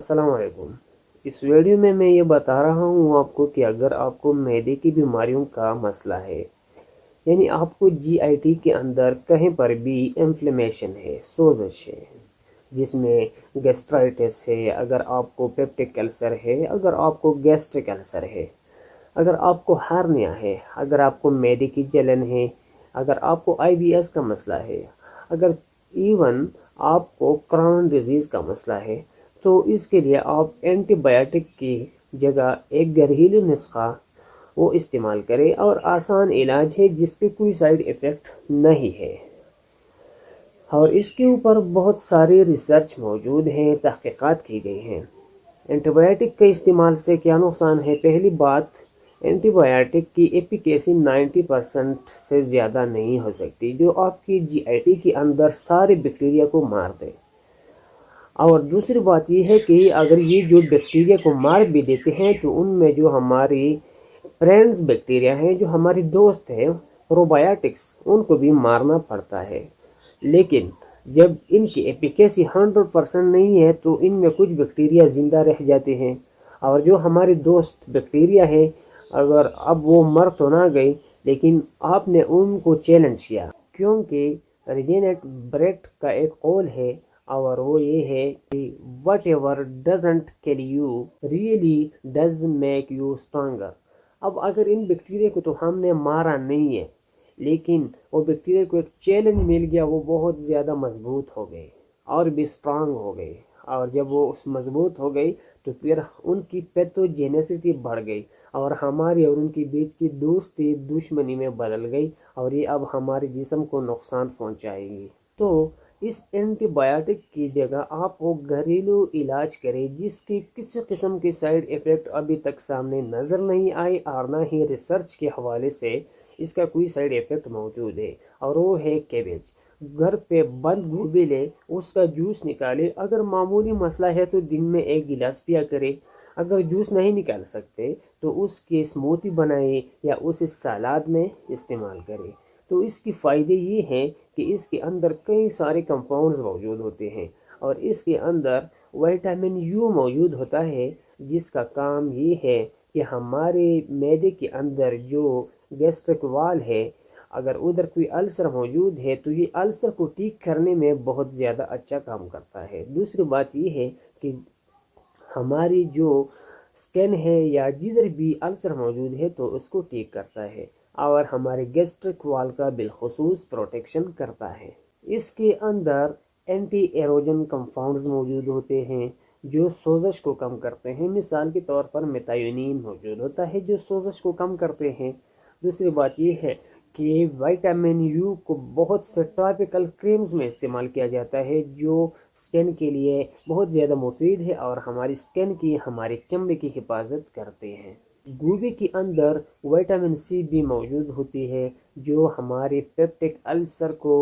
السلام علیکم۔ اس ویڈیو میں یہ بتا رہا ہوں آپ کو کہ اگر آپ کو معدے کی بیماریوں کا مسئلہ ہے، یعنی آپ کو جی آئی ٹی کے اندر کہیں پر بھی انفلیمیشن ہے، سوزش ہے، جس میں گیسٹرائٹس ہے، اگر آپ کو پیپٹک السر ہے، اگر آپ کو گیسٹرک السر ہے، اگر آپ کو ہارنیا ہے، اگر آپ کو معدے کی جلن ہے، اگر آپ کو آئی بی ایس کا مسئلہ ہے، اگر ایون آپ کو کرون ڈیزیز کا مسئلہ ہے، تو اس کے لیے آپ اینٹی بایوٹک کی جگہ ایک گھریلو نسخہ وہ استعمال کریں، اور آسان علاج ہے جس کے کوئی سائیڈ ایفیکٹ نہیں ہے، اور اس کے اوپر بہت ساری ریسرچ موجود ہیں، تحقیقات کی گئی ہیں۔ اینٹی بایوٹک کے استعمال سے کیا نقصان ہے؟ پہلی بات، اینٹی بایوٹک کی ایفیکیسی 90% سے زیادہ نہیں ہو سکتی جو آپ کی جی آئی ٹی کے اندر سارے بیکٹیریا کو مار دے، اور دوسری بات یہ ہے کہ اگر یہ جو بیکٹیریا کو مار بھی دیتے ہیں تو ان میں جو ہماری فرینڈز بیکٹیریا ہیں، جو ہماری دوست ہیں پروبایوٹکس، ان کو بھی مارنا پڑتا ہے۔ لیکن جب ان کی ایفیکیسی 100% نہیں ہے تو ان میں کچھ بیکٹیریا زندہ رہ جاتے ہیں، اور جو ہماری دوست بیکٹیریا ہیں اگر اب وہ مر تو نہ گئی، لیکن آپ نے ان کو چیلنج کیا، کیونکہ ریجینٹ بریٹ کا ایک قول ہے، اور وہ یہ ہے کہ whatever doesn't kill you really does make you stronger۔ اب اگر ان بیکٹیریا کو تو ہم نے مارا نہیں ہے، لیکن وہ بیکٹیریا کو ایک چیلنج مل گیا، وہ بہت زیادہ مضبوط ہو گئے اور بھی اسٹرانگ ہو گئے، اور جب وہ مضبوط ہو گئی تو پھر ان کی پیتھوجینیسٹی بڑھ گئی، اور ہماری اور ان کے بیچ کی دوستی دشمنی میں بدل گئی، اور یہ اب ہمارے جسم کو نقصان پہنچائے گی۔ تو اس اینٹی بایوٹک کی جگہ آپ وہ گھریلو علاج کریں جس کی کسی قسم کی سائیڈ ایفیکٹ ابھی تک سامنے نظر نہیں آئی، اور نہ ہی ریسرچ کے حوالے سے اس کا کوئی سائیڈ ایفیکٹ موجود ہے، اور وہ ہے کیبیج۔ گھر پہ بند گوبھی لے، اس کا جوس نکالے، اگر معمولی مسئلہ ہے تو دن میں 1 گلاس پیا کرے، اگر جوس نہیں نکال سکتے تو اس کی اسموتھی بنائے یا اسے سالاد میں استعمال کرے۔ تو اس کی فائدے یہ ہیں کہ اس کے اندر کئی سارے کمپاؤنڈز موجود ہوتے ہیں، اور اس کے اندر وٹامن یو موجود ہوتا ہے، جس کا کام یہ ہے کہ ہمارے معدے کے اندر جو گیسٹرک وال ہے، اگر ادھر کوئی السر موجود ہے تو یہ السر کو ٹھیک کرنے میں بہت زیادہ اچھا کام کرتا ہے۔ دوسری بات یہ ہے کہ ہماری جو سکن ہے یا جدھر بھی السر موجود ہے تو اس کو ٹھیک کرتا ہے، اور ہمارے گیسٹرک وال کا بالخصوص پروٹیکشن کرتا ہے۔ اس کے اندر اینٹی ایروجن کمپاؤنڈز موجود ہوتے ہیں جو سوزش کو کم کرتے ہیں، مثال کے طور پر میتھیونین موجود ہوتا ہے جو سوزش کو کم کرتے ہیں۔ دوسری بات یہ ہے کہ وٹامن یو کو بہت سے ٹاپیکل کریمز میں استعمال کیا جاتا ہے جو سکن کے لیے بہت زیادہ مفید ہے، اور ہماری سکن کی، ہمارے چمڑے کی حفاظت کرتے ہیں۔ گوبھی کے اندر وٹامن سی بھی موجود ہوتی ہے جو ہمارے پیپٹک السر کو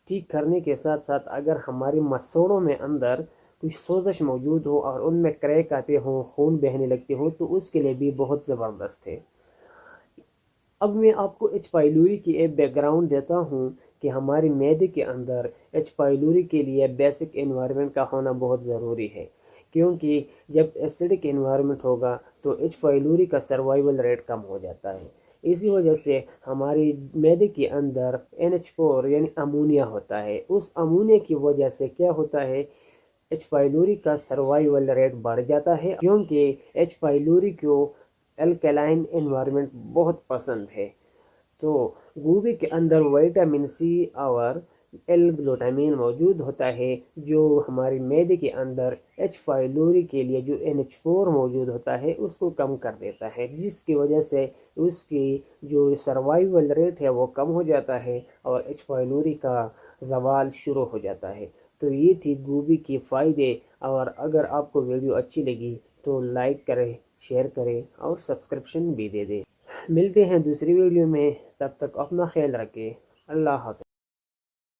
ٹھیک کرنے کے ساتھ ساتھ اگر ہمارے مسوڑوں میں اندر کچھ سوزش موجود ہو اور ان میں کریک آتے ہوں، خون بہنے لگتے ہوں، تو اس کے لیے بھی بہت زبردست ہے۔ اب میں آپ کو ایچ پائیلوری کی ایک بیک گراؤنڈ دیتا ہوں کہ ہمارے معدے کے اندر ایچ پائیلوری کے لیے بیسک انوائرمنٹ کا ہونا بہت ضروری ہے، کیونکہ جب ایسیڈک انوائرمنٹ ہوگا تو ایچ پائیلوری کا سروائیول ریٹ کم ہو جاتا ہے۔ اسی وجہ سے ہماری معدے کے اندر NH4 یعنی امونیا ہوتا ہے، اس امونیا کی وجہ سے کیا ہوتا ہے، ایچ پائیلوری کا سروائیول ریٹ بڑھ جاتا ہے، کیونکہ ایچ پائیلوری کو الکلائن انوائرمنٹ بہت پسند ہے۔ تو گوبھی کے اندر وٹامن سی اور ایل گلوٹامین موجود ہوتا ہے جو ہمارے معدے کے اندر ایچ پائیلوری کے لیے جو NH4 موجود ہوتا ہے اس کو کم کر دیتا ہے، جس کی وجہ سے اس کی جو سروائیول ریٹ ہے وہ کم ہو جاتا ہے، اور ایچ پائیلوری کا زوال شروع ہو جاتا ہے۔ تو یہ تھی گوبھی کے فائدے، اور اگر آپ کو ویڈیو اچھی لگی تو لائک کریں، شیئر کریں، اور سبسکرپشن بھی دے دیں۔ ملتے ہیں دوسری ویڈیو میں، تب تک اپنا خیال رکھیں۔ اللہ حافظ۔